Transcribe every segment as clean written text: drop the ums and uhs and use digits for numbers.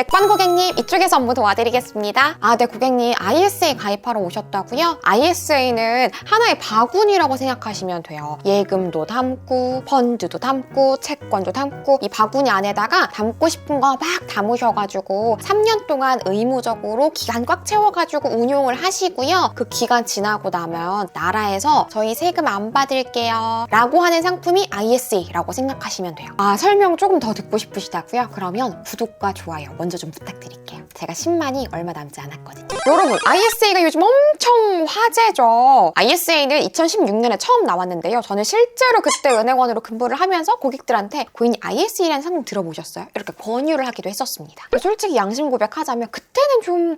100번 고객님, 이쪽에서 업무 도와드리겠습니다. 네, 고객님 ISA 가입하러 오셨다고요? ISA는 하나의 바구니라고 생각하시면 돼요. 예금도 담고, 펀드도 담고, 채권도 담고, 이 바구니 안에다가 담고 싶은 거 막 담으셔가지고 3년 동안 의무적으로 기간 꽉 채워가지고 운용을 하시고요. 그 기간 지나고 나면 나라에서 저희 세금 안 받을게요 라고 하는 상품이 ISA라고 생각하시면 돼요. 설명 조금 더 듣고 싶으시다고요? 그러면 구독과 좋아요 먼저 좀 부탁드릴게요. 제가 10만이 얼마 남지 않았거든요. 여러분, ISA가 요즘 엄청 화제죠. ISA는 2016년에 처음 나왔는데요. 저는 실제로 그때 은행원으로 근무를 하면서 고객들한테 고객님 ISA라는 상품 들어보셨어요? 이렇게 권유를 하기도 했었습니다. 솔직히 양심 고백하자면 그때는 좀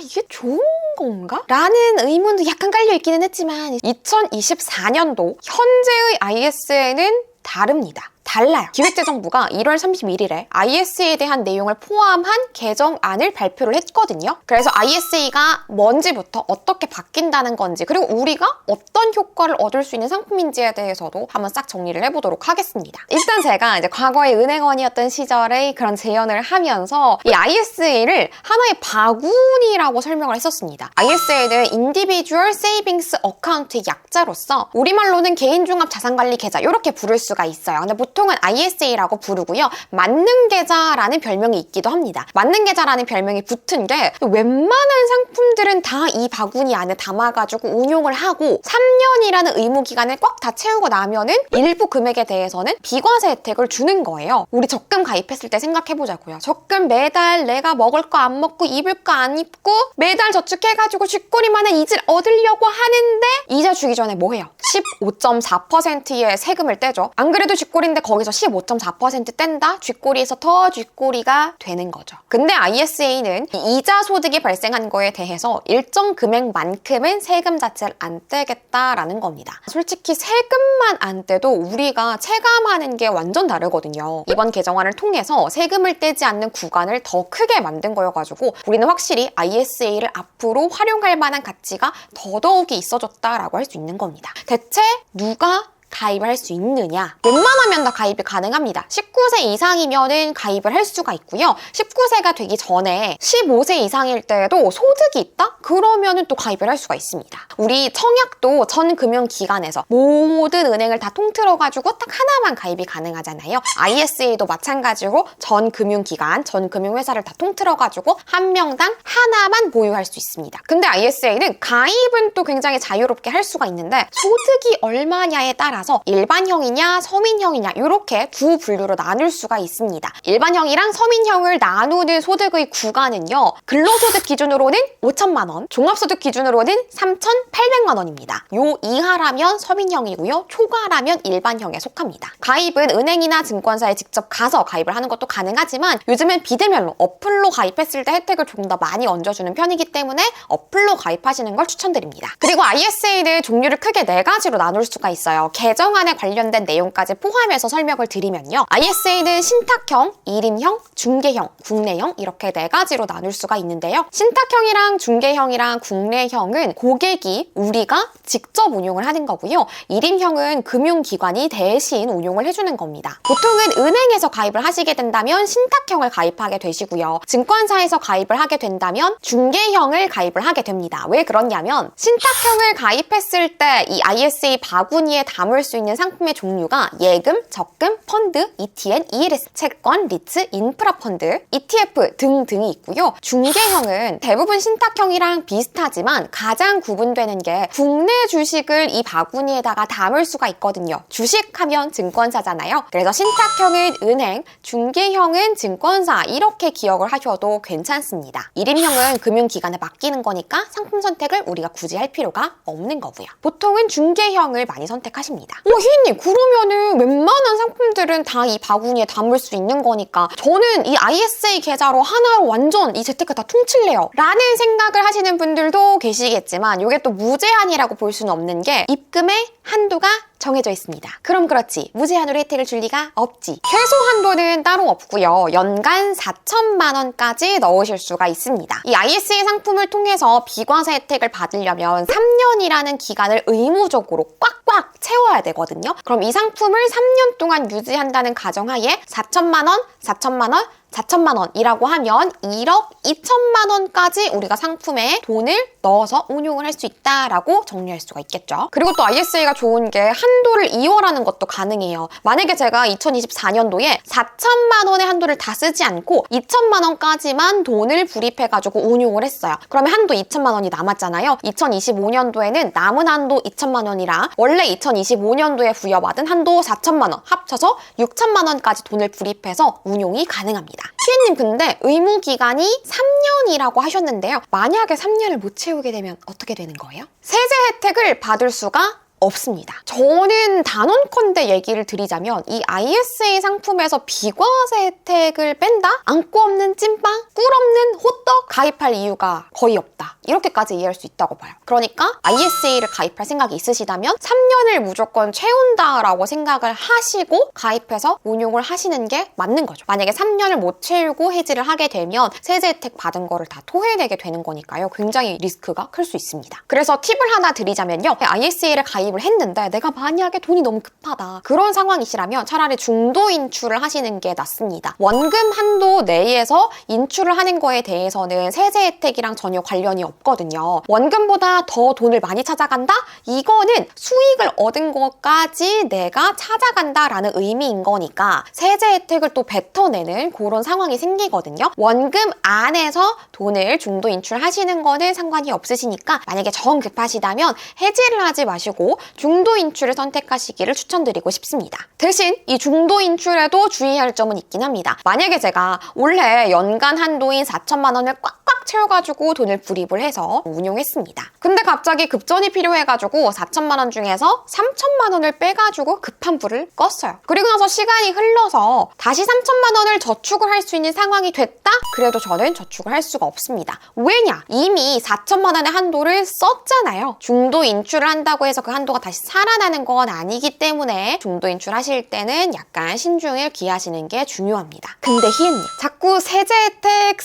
이게 좋은 건가? 라는 의문도 약간 깔려있기는 했지만 2024년도 현재의 ISA는 다릅니다. 달라요. 기획재정부가 1월 31일에 ISA에 대한 내용을 포함한 개정안을 발표를 했거든요. 그래서 ISA가 뭔지부터 어떻게 바뀐다는 건지, 그리고 우리가 어떤 효과를 얻을 수 있는 상품인지에 대해서도 한번 싹 정리를 해보도록 하겠습니다. 일단 제가 이제 과거에 은행원이었던 시절에 그런 재연을 하면서 이 ISA를 하나의 바구니라고 설명을 했었습니다. ISA는 Individual Savings Account의 약자로서 우리말로는 개인종합자산관리계좌 이렇게 부를 수가 있어요. 근데 보통은 ISA라고 부르고요. 만능계좌라는 별명이 있기도 합니다. 만능계좌라는 별명이 붙은 게 웬만한 상품들은 다 이 바구니 안에 담아가지고 운용을 하고 3년이라는 의무기간을 꽉 다 채우고 나면은 일부 금액에 대해서는 비과세 혜택을 주는 거예요. 우리 적금 가입했을 때 생각해보자고요. 적금 매달 내가 먹을 거 안 먹고 입을 거 안 입고 매달 저축해가지고 쥐꼬리만한 이자를 얻으려고 하는데 이자 주기 전에 뭐 해요? 15.4%의 세금을 떼죠. 안 그래도 쥐꼬리인데 거기서 15.4% 뗀다? 쥐꼬리에서 더 쥐꼬리가 되는 거죠. 근데 ISA는 이자 소득이 발생한 거에 대해서 일정 금액만큼은 세금 자체를 안 떼겠다라는 겁니다. 솔직히 세금만 안 떼도 우리가 체감하는 게 완전 다르거든요. 이번 개정안을 통해서 세금을 떼지 않는 구간을 더 크게 만든 거여가지고 우리는 확실히 ISA를 앞으로 활용할 만한 가치가 더더욱이 있어졌다라고 할 수 있는 겁니다. 대체 누가 가입을 할 수 있느냐? 웬만하면 다 가입이 가능합니다. 19세 이상이면은 가입을 할 수가 있고요. 19세가 되기 전에 15세 이상일 때에도 소득이 있다? 그러면은 또 가입을 할 수가 있습니다. 우리 청약도 전 금융기관에서 모든 은행을 다 통틀어가지고 딱 하나만 가입이 가능하잖아요. ISA도 마찬가지로 전 금융기관, 전 금융회사를 다 통틀어가지고 한 명당 하나만 보유할 수 있습니다. 근데 ISA는 가입은 또 굉장히 자유롭게 할 수가 있는데 소득이 얼마냐에 따라 일반형이냐 서민형이냐 이렇게 두 분류로 나눌 수가 있습니다. 일반형이랑 서민형을 나누는 소득의 구간은요. 근로소득 기준으로는 5천만 원, 종합소득 기준으로는 3,800만 원입니다. 요 이하라면 서민형이고요. 초과라면 일반형에 속합니다. 가입은 은행이나 증권사에 직접 가서 가입을 하는 것도 가능하지만 요즘은 비대면로 어플로 가입했을 때 혜택을 조금 더 많이 얹어주는 편이기 때문에 어플로 가입하시는 걸 추천드립니다. 그리고 ISA는 종류를 크게 4가지로 나눌 수가 있어요. 개정안에 관련된 내용까지 포함해서 설명을 드리면요. ISA는 신탁형, 일임형, 중개형, 국내형 이렇게 4가지로 나눌 수가 있는데요. 신탁형이랑 중개형이랑 국내형은 고객이 우리가 직접 운용을 하는 거고요. 일임형은 금융기관이 대신 운용을 해주는 겁니다. 보통은 은행에서 가입을 하시게 된다면 신탁형을 가입하게 되시고요. 증권사에서 가입을 하게 된다면 중개형을 가입을 하게 됩니다. 왜 그러냐면 신탁형을 가입했을 때 이 ISA 바구니에 담을 수 있는 상품의 종류가 예금, 적금, 펀드, ETN, ELS, 채권, 리츠, 인프라 펀드, ETF 등등이 있고요. 중개형은 대부분 신탁형이랑 비슷하지만 가장 구분되는 게 국내 주식을 이 바구니에다가 담을 수가 있거든요. 주식하면 증권사잖아요. 그래서 신탁형은 은행, 중개형은 증권사 이렇게 기억을 하셔도 괜찮습니다. 일임형은 금융기관에 맡기는 거니까 상품 선택을 우리가 굳이 할 필요가 없는 거고요. 보통은 중개형을 많이 선택하십니다. 희희님, 그러면은 웬만한 상품들은 다 이 바구니에 담을 수 있는 거니까 저는 이 ISA 계좌로 하나로 완전 이 재테크 다 퉁칠래요 라는 생각을 하시는 분들도 계시겠지만 이게 또 무제한이라고 볼 수는 없는 게 입금의 한도가 정해져 있습니다. 그럼 그렇지 무제한으로 혜택을 줄 리가 없지. 최소 한도는 따로 없고요. 연간 4천만 원까지 넣으실 수가 있습니다. 이 ISA 상품을 통해서 비과세 혜택을 받으려면 3년이라는 기간을 의무적으로 꽉꽉 채워야 되거든요. 그럼 이 상품을 3년 동안 유지한다는 가정하에 4천만 원, 4천만 원, 4천만 원이라고 하면 1억 2천만 원까지 우리가 상품에 돈을 넣어서 운용을 할 수 있다라고 정리할 수가 있겠죠. 그리고 또 ISA가 좋은 게 한도를 이월하는 것도 가능해요. 만약에 제가 2024년도에 4천만 원의 한도를 다 쓰지 않고 2천만 원까지만 돈을 불입해가지고 운용을 했어요. 그러면 한도 2천만 원이 남았잖아요. 2025년도에는 남은 한도 2천만 원이랑 원래 2025년도에 부여받은 한도 4천만 원 합쳐서 6천만 원까지 돈을 불입해서 운용이 가능합니다. 시은님 근데 의무기간이 3년이라고 하셨는데요. 만약에 3년을 못 채우게 되면 어떻게 되는 거예요? 세제 혜택을 받을 수가 없습니다. 저는 단언컨대 얘기를 드리자면 이 ISA 상품에서 비과세 혜택을 뺀다? 안고 없는 찐빵? 꿀 없는 호떡? 가입할 이유가 거의 없다. 이렇게까지 이해할 수 있다고 봐요. 그러니까 ISA를 가입할 생각이 있으시다면 3년을 무조건 채운다라고 생각을 하시고 가입해서 운용을 하시는 게 맞는 거죠. 만약에 3년을 못 채우고 해지를 하게 되면 세제 혜택 받은 거를 다 토해내게 되는 거니까요. 굉장히 리스크가 클 수 있습니다. 그래서 팁을 하나 드리자면요. ISA를 가입을 했는데 내가 만약에 돈이 너무 급하다. 그런 상황이시라면 차라리 중도 인출을 하시는 게 낫습니다. 원금 한도 내에서 인출을 하는 거에 대해서는 세제 혜택이랑 전혀 관련이 없거든요. 원금보다 더 돈을 많이 찾아간다? 이거는 수익을 얻은 것까지 내가 찾아간다라는 의미인 거니까 세제 혜택을 또 뱉어내는 그런 상황이 생기거든요. 원금 안에서 돈을 중도 인출하시는 거는 상관이 없으시니까 만약에 정 급하시다면 해지를 하지 마시고 중도 인출을 선택하시기를 추천드리고 싶습니다. 대신 이 중도 인출에도 주의할 점은 있긴 합니다. 만약에 제가 원래 연간 한도인 4천만 원을 꽉꽉 채워가지고 돈을 불입을 해서 운용했습니다. 근데 갑자기 급전이 필요해가지고 4천만 원 중에서 3천만 원을 빼가지고 급한 불을 껐어요. 그리고 나서 시간이 흘러서 다시 3천만 원을 저축을 할 수 있는 상황이 됐다? 그래도 저는 저축을 할 수가 없습니다. 왜냐? 이미 4천만 원의 한도를 썼잖아요. 중도 인출을 한다고 해서 그 한도가 다시 살아나는 건 아니기 때문에 중도 인출하실 때는 약간 신중을 기하시는 게 중요합니다. 근데 희은님, 자꾸 세제 혜택,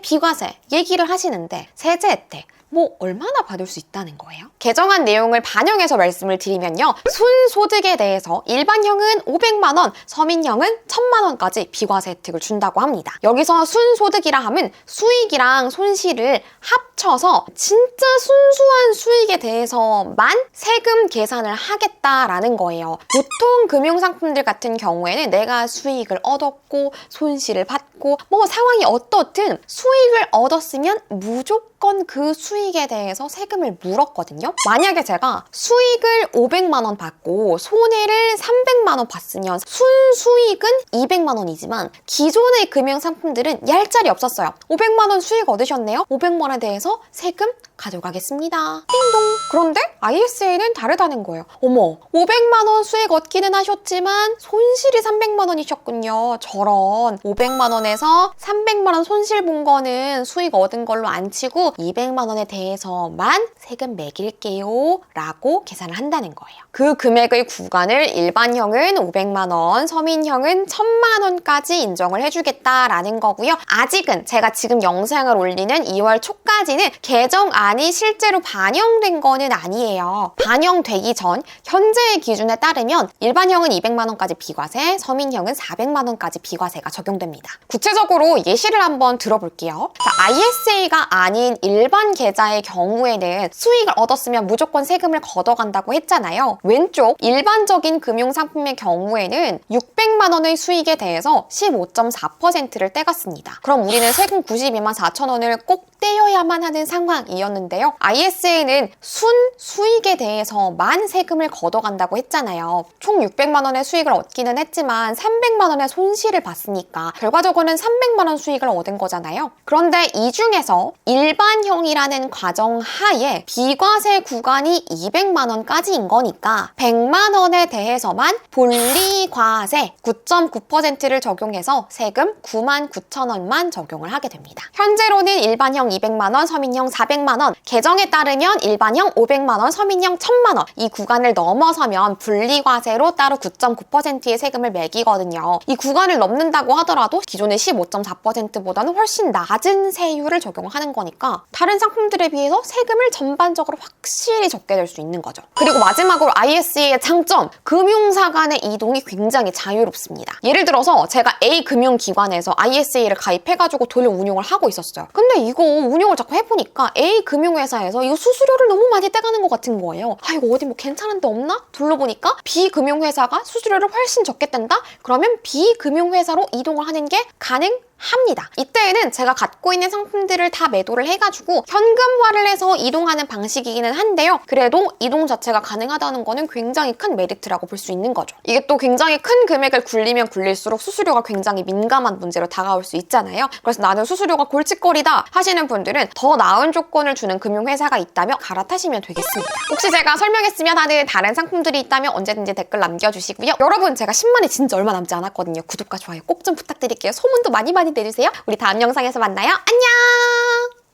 비과세 얘기를 하시는데 세제 혜택 뭐 얼마나 받을 수 있다는 거예요? 개정안 내용을 반영해서 말씀을 드리면요. 순소득에 대해서 일반형은 500만 원, 서민형은 1000만 원까지 비과세 혜택을 준다고 합니다. 여기서 순소득이라 하면 수익이랑 손실을 합쳐서 진짜 순수한 수익에 대해서만 세금 계산을 하겠다라는 거예요. 보통 금융상품들 같은 경우에는 내가 수익을 얻었고 손실을 받고 뭐 상황이 어떻든 수익을 얻었으면 무조건 그 수익에 대해서 세금을 물었거든요. 만약에 제가 수익을 500만 원 받고 손해를 300만 원 봤으면 순수익은 200만 원이지만 기존의 금융상품들은 얄짤이 없었어요. 500만 원 수익 얻으셨네요. 500만 원에 대해서 세금 가져가겠습니다. 띵동. 그런데 ISA는 다르다는 거예요. 어머, 500만 원 수익 얻기는 하셨지만 손실이 300만 원이셨군요. 저런 500만 원에서 300만 원 손실 본 거는 수익 얻은 걸로 안 치고 200만 원에 대해서만 세금 매길게요 라고 계산을 한다는 거예요. 그 금액의 구간을 일반형은 500만 원, 서민형은 1000만 원까지 인정을 해주겠다라는 거고요. 아직은 제가 지금 영상을 올리는 2월 초까지는 개정안이 실제로 반영된 거는 아니에요. 반영되기 전 현재의 기준에 따르면 일반형은 200만 원까지 비과세, 서민형은 400만 원까지 비과세가 적용됩니다. 구체적으로 예시를 한번 들어볼게요. 자, ISA가 아닌 일반 계좌의 경우에는 수익을 얻었으면 무조건 세금을 걷어간다고 했잖아요. 왼쪽 일반적인 금융상품의 경우에는 600만 원의 수익에 대해서 15.4%를 떼갔습니다. 그럼 우리는 세금 92만 4천 원을 꼭 떼어야만 하는 상황이었는데요. ISA는 순수익에 대해서만 세금을 걷어간다고 했잖아요. 총 600만 원의 수익을 얻기는 했지만 300만 원의 손실을 봤으니까 결과적으로는 300만 원 수익을 얻은 거잖아요. 그런데 이 중에서 일반형이라는 과정 하에 비과세 구간이 200만 원까지인 거니까 100만 원에 대해서만 분리과세 9.9%를 적용해서 세금 9만 9천 원만 적용을 하게 됩니다. 현재로는 일반형 200만 원, 서민형 400만 원, 개정에 따르면 일반형 500만 원, 서민형 1000만 원 이 구간을 넘어서면 분리과세로 따로 9.9%의 세금을 매기거든요. 이 구간을 넘는다고 하더라도 기존의 15.4%보다는 훨씬 낮은 세율을 적용하는 거니까 다른 상품들 상품들에 비해서 세금을 전반적으로 확실히 적게 낼 수 있는 거죠. 그리고 마지막으로 ISA의 장점, 금융사 간의 이동이 굉장히 자유롭습니다. 예를 들어서 제가 A 금융기관에서 ISA를 가입해가지고 돈을 운용을 하고 있었어요. 근데 이거 운용을 자꾸 해보니까 A 금융회사에서 이거 수수료를 너무 많이 떼가는 것 같은 거예요. 아, 이거 어디 뭐 괜찮은 데 없나? 둘러보니까 B 금융회사가 수수료를 훨씬 적게 뗀다? 그러면 B 금융회사로 이동을 하는 게 가능합니다. 이때에는 제가 갖고 있는 상품들을 다 매도를 해가지고 현금화를 해서 이동하는 방식이기는 한데요. 그래도 이동 자체가 가능하다는 거는 굉장히 큰 메리트라고 볼 수 있는 거죠. 이게 또 굉장히 큰 금액을 굴리면 굴릴수록 수수료가 굉장히 민감한 문제로 다가올 수 있잖아요. 그래서 나는 수수료가 골칫거리다 하시는 분들은 더 나은 조건을 주는 금융회사가 있다면 갈아타시면 되겠습니다. 혹시 제가 설명했으면 하는 다른 상품들이 있다면 언제든지 댓글 남겨주시고요. 여러분, 제가 10만이 진짜 얼마 남지 않았거든요. 구독과 좋아요 꼭 좀 부탁드릴게요. 소문도 많이 내주세요. 우리 다음 영상에서 만나요. 안녕!